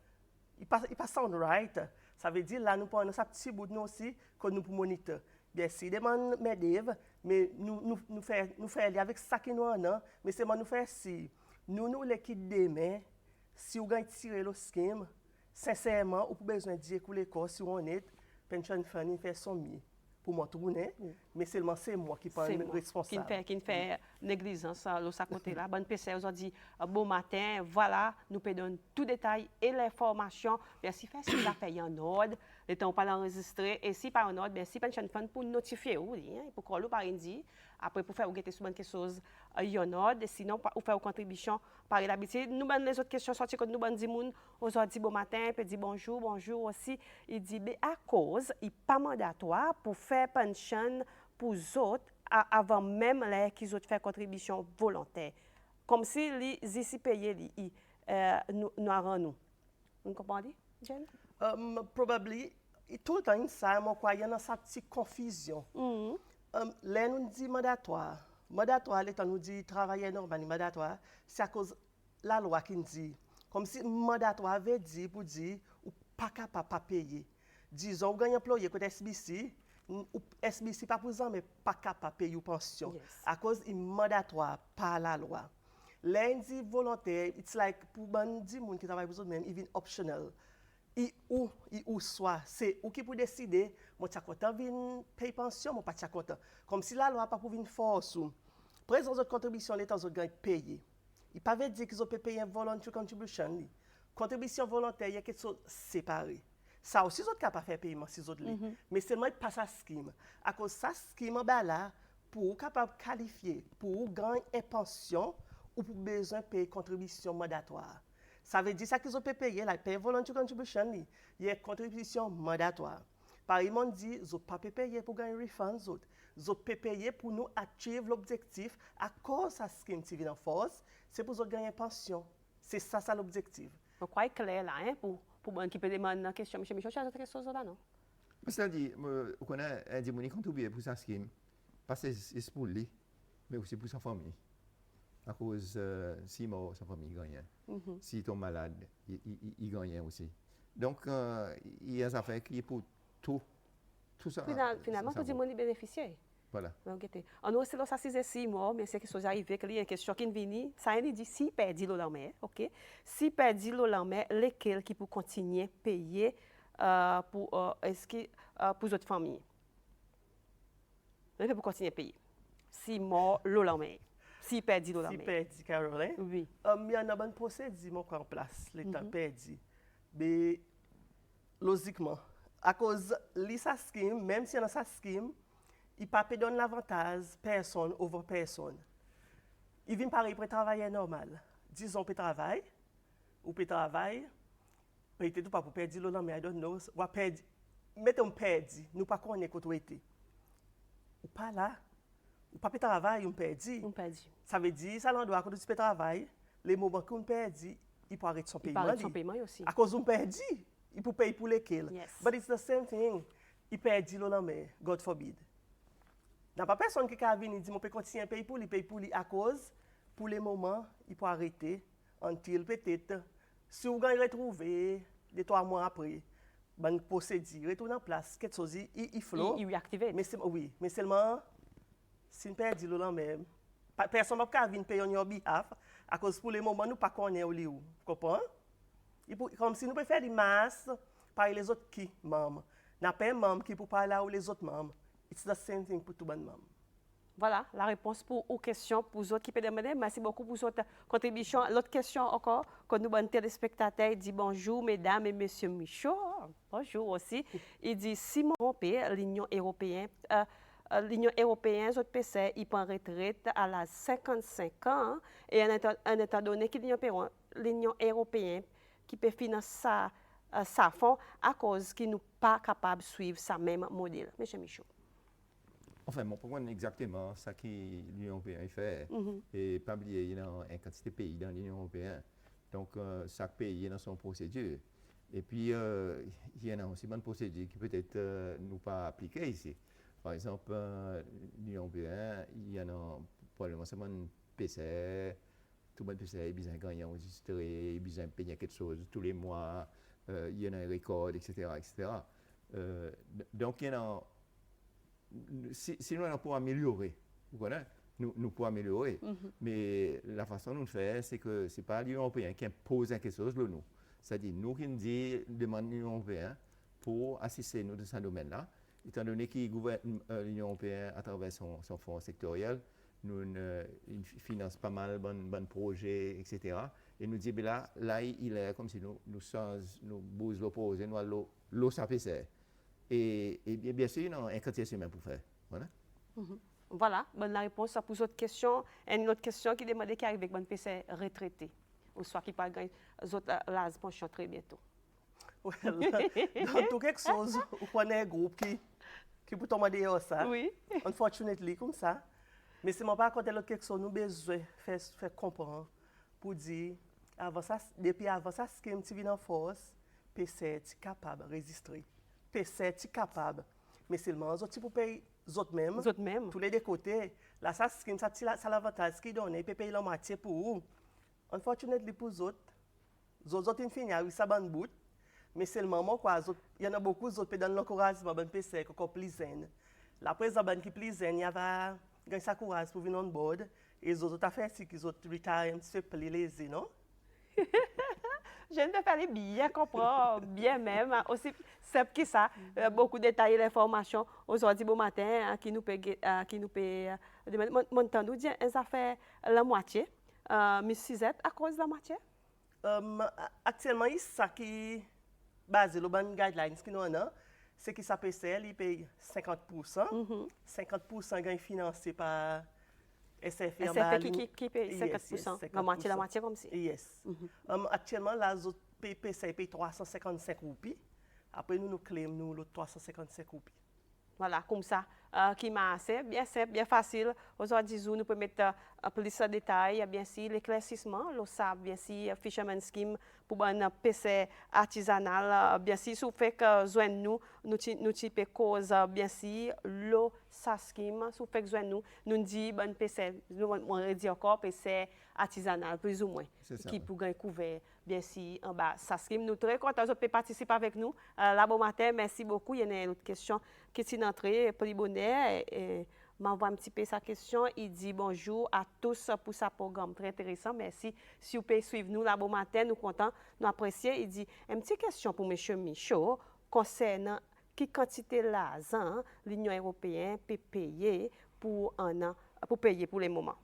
Speaker 3: Il pas sound right. Ça veut dire là nous prenons ça petit bout nous aussi que nous pour moniteur. Bien sûr, demande Medeve, mais nous faisons avec ça qui nous en a, mais c'est nous faire si nous l'équipe demain, si vous gagnez tirer le scheme, sincèrement, vous avez besoin de dire que l'école, si on est, pension fund fait son mieux pour moi tourner, mais seulement c'est moi qui prends le responsable.
Speaker 1: Qui fait négligence, l'autre côté là. Bonne PC aujourd'hui, bon matin, voilà, nous peut donner tout détail et l'information. Merci, fait si ça fait en ordre, le temps pas l'enregistrer, et si pas en ordre, si pas une fan pour notifier ou, pour qu'on le par indi, après pour faire ou guetter souvent quelque chose en ordre, sinon, ou faire une contribution par l'habitude. Nous avons les autres questions sorties quand nous avons dit moun, aujourd'hui bon matin, peut dire bonjour, bonjour aussi. Il dit, à cause, il n'est pas mandatoire pour faire pension pour les autres avant même qu'ils ont fait contribution volontaire. Comme si les ici payés, nous avons nous. Vous comprenez, Jen?
Speaker 3: Probably, tout le temps, ça, moi, quoi, il y a une petite confusion. Là, nous dit mandatoire. Mandatoire, l'état nous dit travailler normal, mandatoire, c'est à cause de la loi qui nous dit. Comme si mandatoire veut dire pour dire ou pas capable de payer. Disons, vous gagnez un employé côté SBC, ou SBC pas pour ça, mais pas capable de payer une pension.
Speaker 1: Yes.
Speaker 3: À cause du mandatoire par la loi. Lundi volontaire, it's like pour les gens qui travaillent pour eux-mêmes, even optional. Ou soit, c'est ou qui peut décider, moi, je suis content de payer pension, moi, pas content. Comme si la loi n'a pas pour une force. Présence de contribution, l'État a payé. Il ne peut pas dire qu'ils ont payé une voluntary contribution. Contribution volontaire, il y a quelque chose séparé. Ça aussi, ils ont capable de faire paiement, si autres. Mais seulement pas sa scheme. À cause de sa scheme, là, pour capable de qualifier, pour gagner une pension ou pour besoin de payer contribution mandatoire. Ça veut dire ça qu'ils ont payé, la paye voluntary contribution, il y a une contribution mandatoire. Par exemple, on dit, ils n'ont pas payé pour gagner un refund, ils ont payé pour nous atteindre l'objectif à cause de ce qui est en force, c'est pour nous gagner une pension. C'est ça l'objectif.
Speaker 1: Donc, quoi est clair là, hein, pour qui peut demander une question, M. Michaud, tu as d'autres questions là, non?
Speaker 2: C'est-à-dire, on connaît un démonique contribuer pour sa scheme, pas c'est pour lui, mais aussi pour sa famille. À cause, si mort, sa famille gagne. S'il tombe malade, il gagne aussi. Donc, il y a des affaires qui pour tout ça.
Speaker 1: Finalement, tout le monde est bénéficiaire.
Speaker 2: Voilà.
Speaker 1: On a aussi ça 6 mois, mais c'est quelque chose arrivé, qu'il y a une question qui vient, ça dit si perdu l'olame, ok? Si perdu l'olame, lesquels qui pour continuer à payer pour votre famille? Lesquels pour continuer à payer? Si mort l'olame. Si perdu l'olame.
Speaker 3: Si perdu, Caroline.
Speaker 1: Oui.
Speaker 3: Il y a une bonne procédure en place, l'État perdu. Mais, logiquement, à cause de sa scheme, même si on a sa scheme, il ne peut pas donner l'avantage personne over personne. Il vient pareil pour travailler normal. Disons, peut travailler, ou peut travailler, peut-être pas pour perdre l'eau, mais I don't know, ou perdre, mettons perdu, nous ne pas connaître où tu étais. Ou pas là, ou pas peut travailler, ou perdu. Ça veut dire, ça l'endroit quand tu peux travailler, les moments qu'on perdit, il peut arrêter son paiement.
Speaker 1: Il peut arrêter son paiement aussi.
Speaker 3: À cause d'un perdu, il peut payer pour lesquels.
Speaker 1: Yes.
Speaker 3: But it's the same thing. Il perdit l'eau, mais God forbid. Il n'y a pas personne qui a venir dire, on peut continuer à payer pour lui à cause, pour les moments, il peut arrêter, until peut-être, si vous gagnez retrouver, 2-3 mois après, ben, procédure, retourne en place, quelque chose, il flow.
Speaker 1: Il réactive.
Speaker 3: Oui, mais seulement, si on perd l'eau même, personne ne peut venir payer on your behalf, à cause pour les moments, nous ne pas connaître où il est. Vous comprenez? Comme si nous pouvons faire des masses par les autres qui, membres. N'a pas un membre qui peut parler à les autres membres. It's the same thing pour tout le monde.
Speaker 1: Voilà la réponse aux questions pour les autres qui peuvent demander. Merci beaucoup pour votre contribution. L'autre question encore, quand nous avons téléspectateurs, il dit bonjour mesdames et messieurs Michaud. Bonjour aussi. Il dit si mon trompé, l'Union européenne, votre PC, il prend retraite à la 55 ans. Et en étant donné que l'Union européenne qui peut financer sa fonds à cause qu'il n'est pas capable de suivre sa même modèle. Monsieur Michaud.
Speaker 2: Enfin, mon problème exactement ce que l'Union européenne fait. Et pas oublier, il y a une quantité de pays dans l'Union européenne. Donc, chaque pays a son procédure. Et puis, il y a aussi une procédure qui peut-être nous pas appliquée ici. Par exemple, l'Union européenne, il y a probablement seulement un PC. Tout le monde PC, il a gagné enregistré, il a payé quelque chose tous les mois, il y a un record, etc. Donc, il y a si nous pouvons améliorer, vous connaissez, nous pouvons améliorer. Mais la façon dont nous faisons, c'est que ce n'est pas l'Union européenne qui impose quelque chose de nous. C'est-à-dire, nous qui nous demandons l'Union européenne pour assister nous dans ce domaine-là, étant donné que l'Union européenne, à travers son fonds sectoriel, il finance pas mal de projets, etc. Et nous dit, ben là, il est comme si nous bousons l'opposé, nous allons l'eau s'apaiser. Et bien sûr, non, un quantité semaine pour faire. Voilà.
Speaker 1: Voilà, bonne la réponse. Ça pose autre question. Une autre question qui demande qui arrive avec bonne PC retraité. Ou soit qui parle des autres là, pension très bientôt.
Speaker 3: Well, dans tout quelque chose, on connaît un groupe qui peut tomber ça.
Speaker 1: Oui.
Speaker 3: Unfortunately, comme ça. Mais c'est pas contre l'autre quelque chose, nous besoin faire comprendre pour dire, depuis avant ça, ce qui est venu en force, PC est capable de résister. PC est capable. Mais seulement, les autres pour payer les autres mêmes.
Speaker 1: Les autres mêmes.
Speaker 3: Tous les deux côtés. Là, ça, c'est l'avantage qui donne. Ils peuvent payer la moitié pour vous. Unfortunately, pour les autres ils finissent, ils s'abandonnent bout. Mais seulement, moi, quoi, il y en a beaucoup d'autres qui donnent l'encouragement à PC, qui sont plus zen. La présidente qui est plus zen, il y avait gagné sa courage pour venir on board. Et les autres ont fait ce qu'ils ont retire un petit peu plus lazy, non?
Speaker 1: Je viens de faire bien comprendre, bien même, aussi simple que ça. Beaucoup de détails d'informations. Aujourd'hui, bon matin, qui nous paye, montant nous dit, ça fait la moitié. Miss Suzette, à cause de la moitié?
Speaker 3: Actuellement, ça qui basé sur les guidelines qui nous ont, c'est que ça PCL, il paye 50%. 50% gagne financé par SFE.
Speaker 1: SFE qui paye 50%,
Speaker 3: yes,
Speaker 1: la moitié comme si.
Speaker 3: Yes. Actuellement, là, les autres PCL payent 355 roupies. Après, nous claimons les 355 roupies.
Speaker 1: Voilà, comme ça, qui m'a assez bien simple, bien facile. Aujourd'hui, nous pouvons mettre plus de détails, bien sûr, l'éclaircissement, le sable, bien sûr, Fisherman Scheme pour un PC artisanal, bien sûr, si fait que nous type cause, bien sûr, le scheme, si fait que nous dit bon PC, nous dit encore PC artisanal, plus ou moins, qui pour gagner couvert. Bien sûr, en bas, ça scheme. Nous très contents de participer avec nous. Là, bon matin, merci beaucoup. Il y a une autre question qui est entrée, Polybonnet, et m'envoie un petit peu sa question. Il dit bonjour à tous pour ce programme très intéressant. Merci. Si vous pouvez suivre nous, là, bon matin, nous contents, nous apprécions. Il dit une petite question pour M. Michaud concernant quelle quantité l'argent l'Union européenne peut payer pour un an, pour payer pour les moments.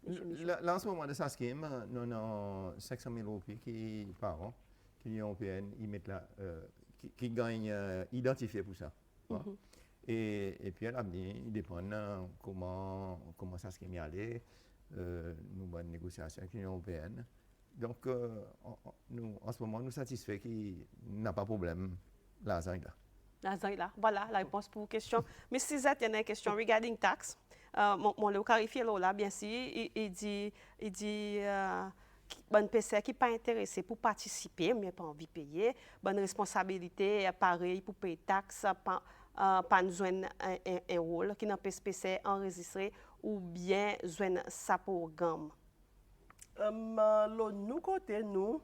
Speaker 2: Là, en ce moment de sa scheme, nous avons 500 000 roupies qui, par an, que l'Union européenne qui gagne identifié pour ça. Et puis à l'avenir, il dépend comment ça scheme y aller. Nous avons une négociation avec l'Union européenne. Donc, en ce moment, nous sommes satisfaits qu'il n'a pas de problème. L'argent est là.
Speaker 1: L'argent est là. Voilà la réponse pour la question. Mais si il y a une question regarding tax, mon le clarifier là, bien sûr, il dit bonne PC qui n'est pas intéressé pour participer, mais pas envie de payer, bonne responsabilité, pareil pour payer taxes, pas besoin un rôle qui n'a pas PC enregistré ou bien besoin sa programme.
Speaker 3: Nous côté nous,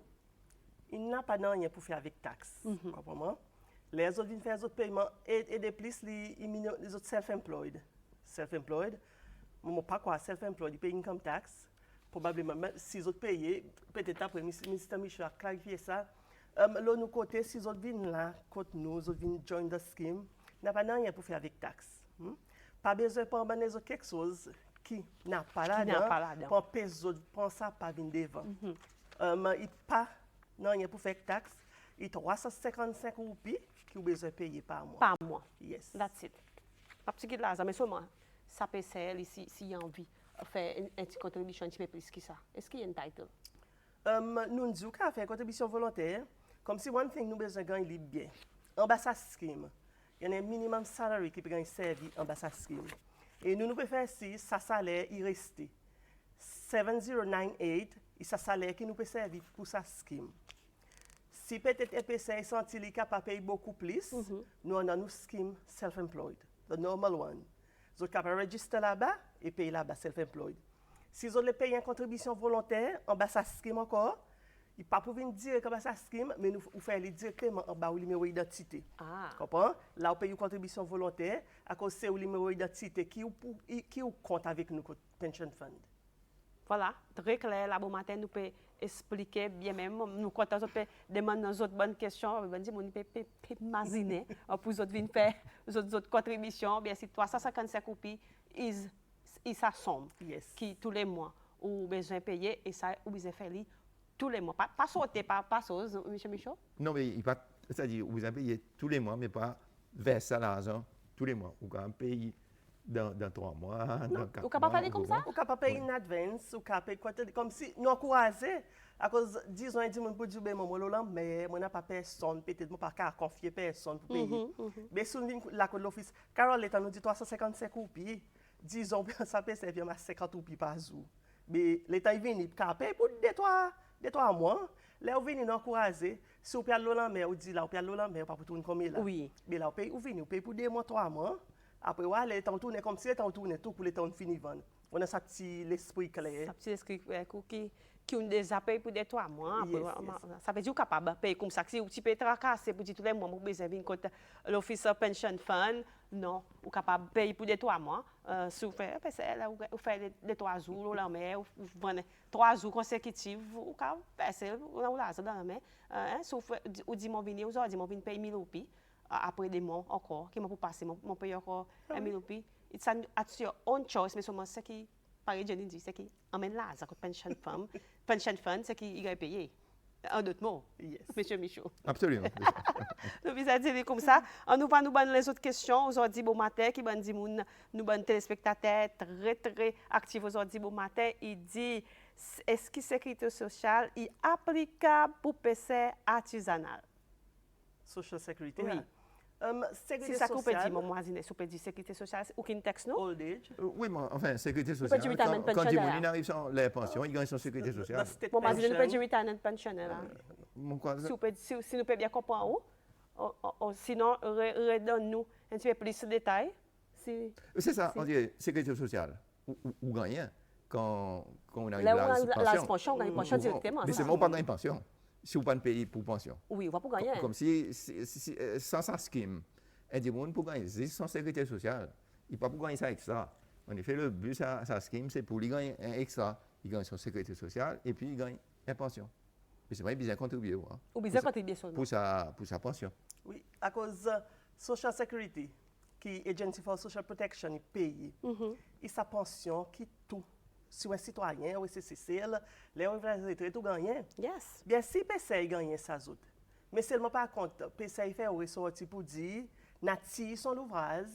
Speaker 3: il n'a pas rien pour faire avec taxes. Les autres viennent faire des autres paiements et de plus les autres self-employed. Self-employed, mais pas quoi, self-employed, ils payent income tax. Probablement, si les autres payent, peut-être après, Mr. Michel a clarifié ça. Là, nous côté, si les autres viennent là, côté nous, les autres viennent join the scheme, il n'a pas rien pour faire avec taxes. Pas besoin de prendre quelque chose qui n'a pas là-dedans, pour payer ça, pas venir devant. Il n'a pas rien pour faire taxes, il y a 355 roupies qui ont besoin de payer par mois.
Speaker 1: Par mois.
Speaker 3: Yes.
Speaker 1: That's it. Pas petit de l'argent, mais seulement, ça peut faire ici, s'il y a envie de faire une petite contribution un petit peu plus que ça. Est-ce qu'il y a un title?
Speaker 3: Nous disons qu'à faire une contribution volontaire, comme si one thing nous besoin de gagner bien. En bas de scheme, il y a un minimum salary qui peut gagner servi en bas de scheme. Et nous pouvons faire si sa salaire est resté 7098, et sa salaire qui nous peut servir pour sa scheme. Si peut-être EPC senti qu'il est capable de payer beaucoup plus, nous avons une scheme self-employed, the normal one. Vous êtes capable de register là-bas et payer là-bas self-employed. Si vous avez payé une contribution volontaire, en bas de sa scheme encore, il ne peut pas venir dire en bas de sa scheme, mais nous faisons directement en bas au numéro d'identité. Comprends? Là, vous payez une contribution volontaire, à cause c'est au numéro d'identité qui compte avec nous, pension fund.
Speaker 1: Voilà, très clair. Là, bon matin, nous pouvons expliquer bien même. Nous, quand on peut demander nos autres bonnes questions, on peut imaginer pour les autres venir faire les autres contributions. Bien sûr, 355 roupies is et ça somme
Speaker 3: Yes.
Speaker 1: qui tous les mois ou besoin payer et ça ou besoin faire li tous les mois. Pas sauter, pas chose, monsieur Michaud.
Speaker 2: Non, mais c'est-à-dire, vous avez payé tous les mois, mais pas verser l'argent tous les mois. Vous avez payé dans 3 mois, dans 4
Speaker 1: Ou capable
Speaker 2: mois.
Speaker 1: faire comme ça?
Speaker 3: Ou capable payer en advance, ou capable payer quoi, comme si nous encourager, à cause, disons, il dit, mon pour dire, ben, moi, mais moi, n'a pas personne, peut-être, moi, pas confier personne pour payer. Mais si on vient la code de l'office, Carole, l'État nous dit 355 roupies, disons, ça peut servir à 50 roupies par jour. Mais l'État, il vient, il peut payer pour 2-3 mois. Là, vous venez nous encourager, si vous payez l'eau en mer, vous dites là, vous payez l'eau en mer, pas pour tourner comme là.
Speaker 1: Oui.
Speaker 3: Mais là, vous payez pour 2 mois, 3 mois. Après, ouais, les temps tournent comme si les temps tournaient tout pour les temps finis vendre. On a ça petit l'esprit clair.
Speaker 1: Ça petit esprit qui ont des appels pour des 3 mois. Après,
Speaker 3: Yes,
Speaker 1: ça veut dire capable de payer comme ça. Si vous pouvez tracasser pour dire tous les mois, vous besoin de côté l'Office Pension Fund, non, vous capable de payer pour des 3 mois. Si vous faites vous faites des 3 jours là, mais vous vendez 3 jours consécutifs, vous capable passer dans la dans la main. Si vous dites mon venir, vous dit mon venir payer 1000 roupies après des mois encore, qui m'a pour passer mon paye encore 1000 roupies. It's at your own choice, mais seulement ce qui pareil Jenny dit, c'est qui emmène là, ça coûte pension fund, c'est qui il va payer. En d'autres mots,
Speaker 3: Yes.
Speaker 1: monsieur Michaud.
Speaker 2: Absolument.
Speaker 1: Nous visons dire comme ça. On nous va nous donner les autres questions aujourd'hui bon matin qui va dire nous bon téléspectateurs très actifs aujourd'hui bon matin. Il dit est-ce que sécurité sociale est applicable pour PC artisanal?
Speaker 3: Social Security.
Speaker 1: Oui.
Speaker 3: Sécurité
Speaker 1: Si ça coupe dit
Speaker 3: sociale,
Speaker 1: mon voisin, si peut dire sécurité sociale, aucun texte non?
Speaker 3: old age.
Speaker 2: Oui, mais enfin, sécurité
Speaker 1: peut
Speaker 2: sociale,
Speaker 1: dire retirement
Speaker 2: quand
Speaker 1: pensionnaire.
Speaker 2: il arrive sur les pensions, il gagne son sécurité sociale.
Speaker 3: The state
Speaker 1: Mon voisin ne peut dire
Speaker 3: pension.
Speaker 1: retirement pensionnaire là.
Speaker 2: Mon quoi,
Speaker 1: Si nous pouvons bien comprendre, sinon, redonne-nous un petit peu plus de détails.
Speaker 2: c'est ça, on dit sécurité sociale. Ou gagne quand on arrive
Speaker 1: Là
Speaker 2: à la
Speaker 1: où la
Speaker 2: pension.
Speaker 1: pension, on gagne pension directement.
Speaker 2: Mais c'est moi pas gagner pension. Si vous pas payer pour pension.
Speaker 1: Oui, on va pas gagner.
Speaker 2: Comme si, sans sa scheme, il dit bon pour gagner son sécurité sociale. Il ne peut pas gagner ça extra. En effet, le but de sa scheme, c'est pour lui gagner un extra. Il gagne son sécurité sociale et puis il gagne une pension. Mais c'est vrai, il a bien contribué. Hein,
Speaker 1: Ou bien contribuer seulement.
Speaker 2: pour sa pension.
Speaker 3: Oui, à cause Social Security, qui est Agency for Social Protection, il paye. Et sa pension qui tout. Si un citoyen ou SCC, les retraités tout gagnent.
Speaker 1: Yes.
Speaker 3: Bien, si PCI gagne ça, autres. Mais seulement par contre, PCI fait ressortir pour dire, Nati son ouvrage,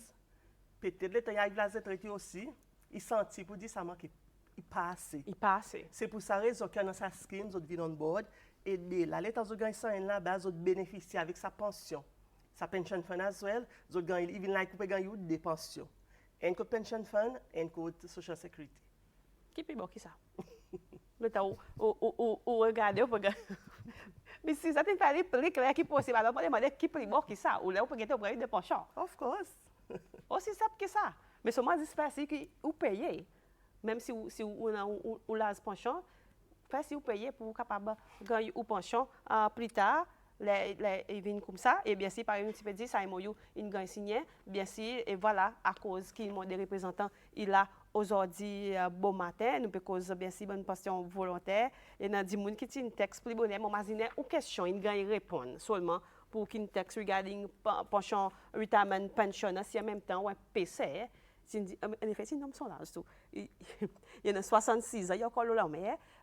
Speaker 3: peut-être le temps il la retraité aussi, il sentit pour dire ça manque, il passe.
Speaker 1: Il passe.
Speaker 3: C'est pour ça raison que dans sa scheme, vous viennent on board, et de là, l'état de gagne ça là bas, vous bénéficiez avec sa pension. Sa pension fund as well, vous gagne, il vient là, il peut gagner des pensions. Un coup pension fund, un coup social security.
Speaker 1: Qui est bon qui ça? Le temps où regarder, mais si ça te fait plus clair qui possible, alors on peut demander qui est bon qui ça? Ou là, on peut gagner au prix de pension.
Speaker 3: Of course.
Speaker 1: Aussi simple que ça. Mais seulement j'espère que vous payez. Même si vous avez la pension, si vous payez pour capable gagner une pension plus tard, ils viennent comme ça. Et bien si par exemple, tu peux dire ça, ils gagnent signé. Bien si, et voilà, à cause qu'ils ont des représentants, il a aujourd'hui bon matin, nous pouvons cause bien si bonne pension volontaire. Et dans des gens qui ont un texte plus bonheur, mon mazine ou question, ils gagnent répondre seulement pour qu'un texte regarding pension retirement pension, si en même temps ou un PC. En effet, c'est un homme son âge. Il y a 66 ans, il y a encore l'homme,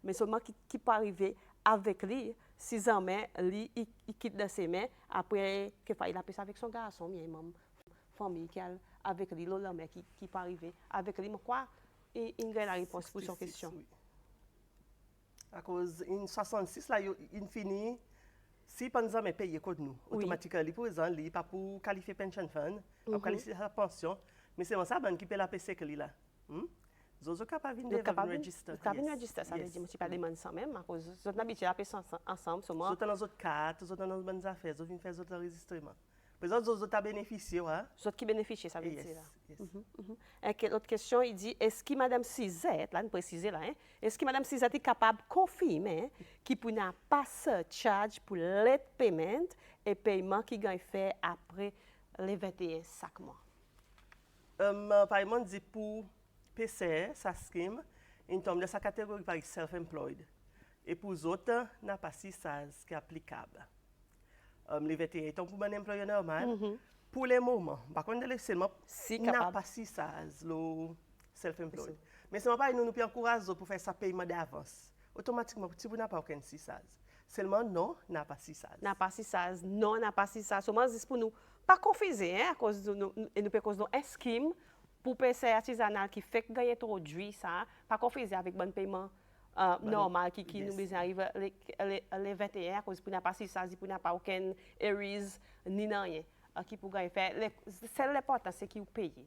Speaker 1: mais seulement qui peut arriver avec lui, 6 ans, lui, il quitte de ses mains, après, il a fait ça avec son garçon, même famille qui a avec lui, l'homme qui peut arriver avec lui. Mais quoi, il a la réponse pour son question.
Speaker 3: Oui. À cause, en 66, là, il finit, si par exemple, paye code nous, automatiquement, pour exemple, il pas pour qualifier pension fund, pour qualifier sa pension, mais c'est ça qui paye la PC que là. Zozo capable de register.
Speaker 1: Capable de register, ça veut dire que je ne suis pas demandé ça même, à cause de notre habitude à payer ensemble, sur moi.
Speaker 3: Zozo dans notre carte, zozo dans nos bonnes affaires, zozo vient faire zozo enregistrement. Par exemple, zozo t'a bénéficié, hein?
Speaker 1: Zozo qui bénéficie, ça veut dire là.
Speaker 3: Yes.
Speaker 1: Et l'autre question, il dit, est-ce que Mme Sizette, là, nous précisons là, est-ce que Mme Sizette est capable de confirmer qu'il n'y a pas de charge pour late payment et paiement qui est fait après les 21 chaque mois?
Speaker 3: Par exemple, dit pour PCR, sa scheme, il tombe dans sa catégorie par self-employed. Et pour les autres, il n'y a pas si ça qui est applicable. Les 21 tombent pour un employeur normal. Pour le moment, par contre, seulement,
Speaker 1: Si
Speaker 3: il n'y a
Speaker 1: capable.
Speaker 3: pas si ça, le self-employed. Mais c'est pas nous encourageons pour faire ça paiement d'avance. Automatiquement, si vous n'avez pas aucun 6 seulement non, n'a pas 6
Speaker 1: N'a pas si ça, non, n'a pas si ça. Seulement, c'est pour nous pas confuser, hein, à cause de nous, et nous cause un scheme pour PC artisanal qui fait gagner produit, ça, pas confuser avec bon paiement normal qui nous besoin arrive les 21 à cause pour n'a pas si ça, pour n'a pas aucun errors ni rien qui pour gagner faire. C'est l'important, c'est qu'il paye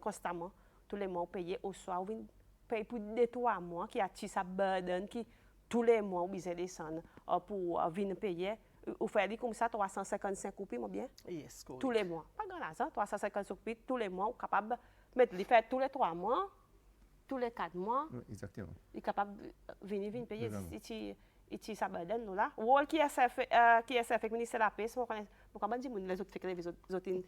Speaker 1: constamment, tous les mois, vous payez au soir, vous payez pour 2-3 mois, qui a sa burden, qui tous les mois, vous besoin descendre pour venir payer. Vous faites comme ça, 355 roupies, mon bien?
Speaker 3: Yes, correct.
Speaker 1: Tous les mois. Pas grand chose, 355 roupies, tous les mois, vous êtes capable de mettre les faire tous les 3 mois, tous les 4 mois.
Speaker 2: Oui, exactement.
Speaker 1: Il est capable de venir payer
Speaker 2: Vraiment.
Speaker 1: ici ça burden nous là. Ou qui est fait ministère de la paix, moi comment dire les autres fait que les autres lever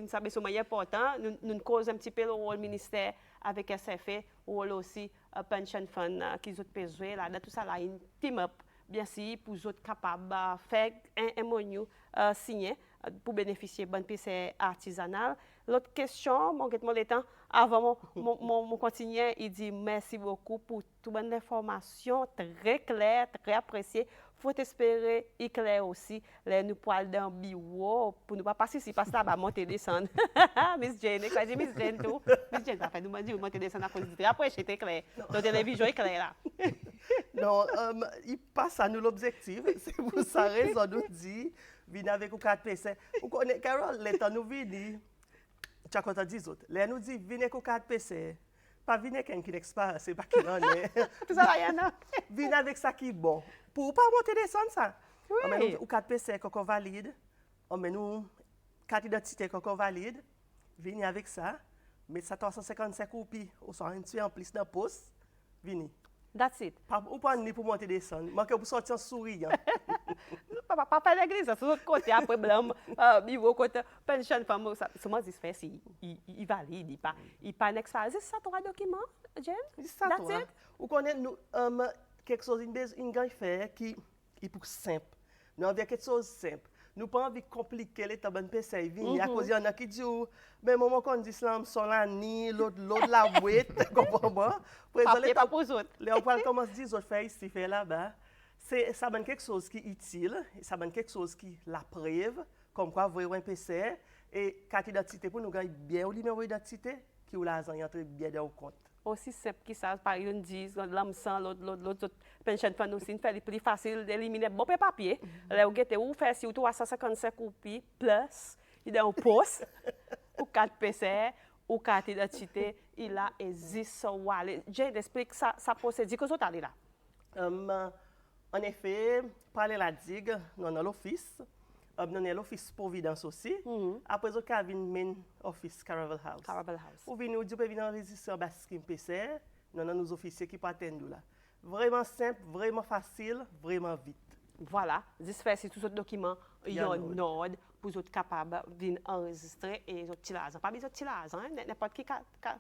Speaker 1: ça c'est moins important nous cause un petit peu le rôle ministère avec SFE ou aussi pension fund qui autres besoin là tout ça là une team up bien sûr pour autres capable faire un MOU signé pour bénéficier de bonne PC artisanale. L'autre question, mon le temps, avant mon continuer, il dit merci beaucoup pour toute bonne information, très claire, très appréciée. Il faut espérer y clair aussi, les nous poils dans le bureau, pour ne pas passer ici, parce que là, monter descendre. Miss Jane, quoi, dit Miss Jane tout. Miss Jane, ça fait nous dire monter descendre à cause du après, j'étais clair. La télévision est claire là.
Speaker 3: Non, il passe à nous l'objectif. C'est pour ça raison nous dit, venez avec 4 PC. Vous connaissez, Carole, les temps nous venons, tu as compté 10 autres. Les nous dit, venez avec 4 PC. Pas venez avec un qui n'expare, c'est pas qui n'en est.
Speaker 1: Tout ça, rien, non?
Speaker 3: Venez avec ça qui est bon. Pour pas monter descendre ça.
Speaker 1: Oui.
Speaker 3: On met nous 4 PC qu'on valide. On met nous 4 identités qu'on valide. Venez avec ça. Mettez ça 355 roupies. On sort un petit en plus dans le poste. Venez.
Speaker 1: That's it.
Speaker 3: Ou pas ni pour monter descendre. Manque pour sortir en souriant.
Speaker 1: Pas faire l'église, sur l'autre côté, après, blanc, bureau, côté, pension, femme, seulement, il se fait, il valide, il pas n'expire. C'est ça, ton document, Jen?
Speaker 3: C'est ça, toi. Ou connaît nous quelque chose une gagne faire qui est pour simple. Nous avons quelque chose de simple. Nous pas envie de compliquer les tabacs PC vini à cause il y en a qui disent mais moment qu'on dit slam sont la ni l'autre la boîte comprends
Speaker 1: pas pour autres.
Speaker 3: Les on commence dire autres faire ici faire là-bas. C'est ça donne quelque chose qui est utile, ça donne quelque chose qui la preuve comme quoi vous un PC et carte d'identité pour nous gagner bien au numéro d'identité qui ou l'argent entre bien dans le compte.
Speaker 1: Aussi simple que ça, par exemple, 10, l'AMSAN, l'autre pension fund aussi, fait plus facile d'éliminer bon papier. Là, vous avez ou faire si vous 355 roupies plus, il y a un poste, ou 4 PC, ou 4 d'identité, il a existe sur wallet. J'ai expliqué ça procédure que vous allez là.
Speaker 3: En effet, parler la digue, nous avons l'office. Nous avons l'office Providence aussi. Après, nous avons l'office Caravel House.
Speaker 1: Caravel House.
Speaker 3: Ou venir venir enregistrer Baskin PC. Nous avons nos officiers qui partent là. Vraiment simple, vraiment facile, vraiment vite.
Speaker 1: Voilà, j'espère que tous les documents sont en ordre pour être capables de enregistrer et de tirer l'argent. Pas besoin de tirer l'argent, n'importe quelle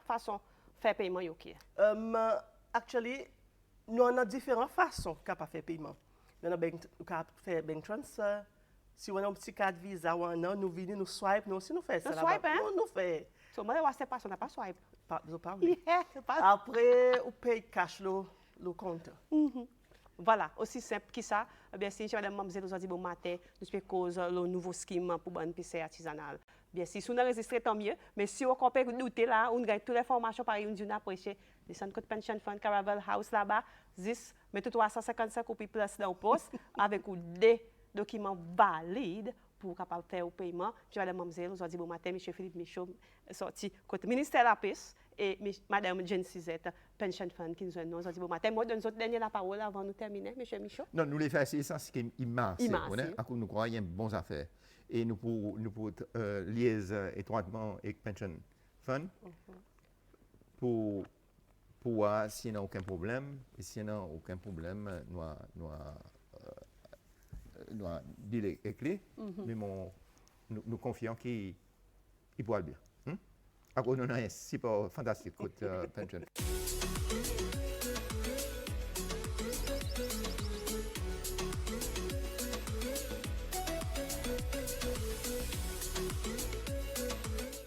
Speaker 1: façon de faire paiement.
Speaker 3: Actually, nous avons différentes façons de faire paiement. Nous avons fait bank transfer. Si on a un petit carte Visa ou un an, nous venons, nous swipe, nous aussi nous faisons ça.
Speaker 1: Nous swipe, hein?
Speaker 3: Nous faisons.
Speaker 1: So, moi, je ne sais pas si on n'a pas swipe.
Speaker 3: Pas
Speaker 1: Après,
Speaker 3: on paye cash le compte.
Speaker 1: Voilà, aussi simple que ça. Bien sûr, Madame Mamzelle, aujourd'hui, bon matin, nous faisons cause le nouveau scheme pour bonne PC artisanale. Bien sûr, si on a enregistré, tant mieux. Mais si on peut douter là, on gagne toutes les informations par une journée après, descend côté pension fund, Caravel House là-bas, 10, mettez 355 copies plus dans le poste avec des documents valides pour capable faire le paiement. Je vais Mamzelle, aujourd'hui, bon matin, M. Philippe Michaud, sorti côté ministère de la Paix et Mme Jane Sizette, Pension Fund, qui nous a aujourd'hui bon matin. Moi, je donne dernier la parole avant de terminer, M. Michaud.
Speaker 2: Non, nous les faisons, ça, c'est immense. Nous croyons qu'il y a une bonne affaire. Et nous pouvons lier étroitement avec Pension Fund pour voir s'il n'y a aucun problème. Et s'il n'y a aucun problème, nous avons dit les clés, mais nous confions qu'il pourra le bien. Alors, nous avons un super fantastique pension.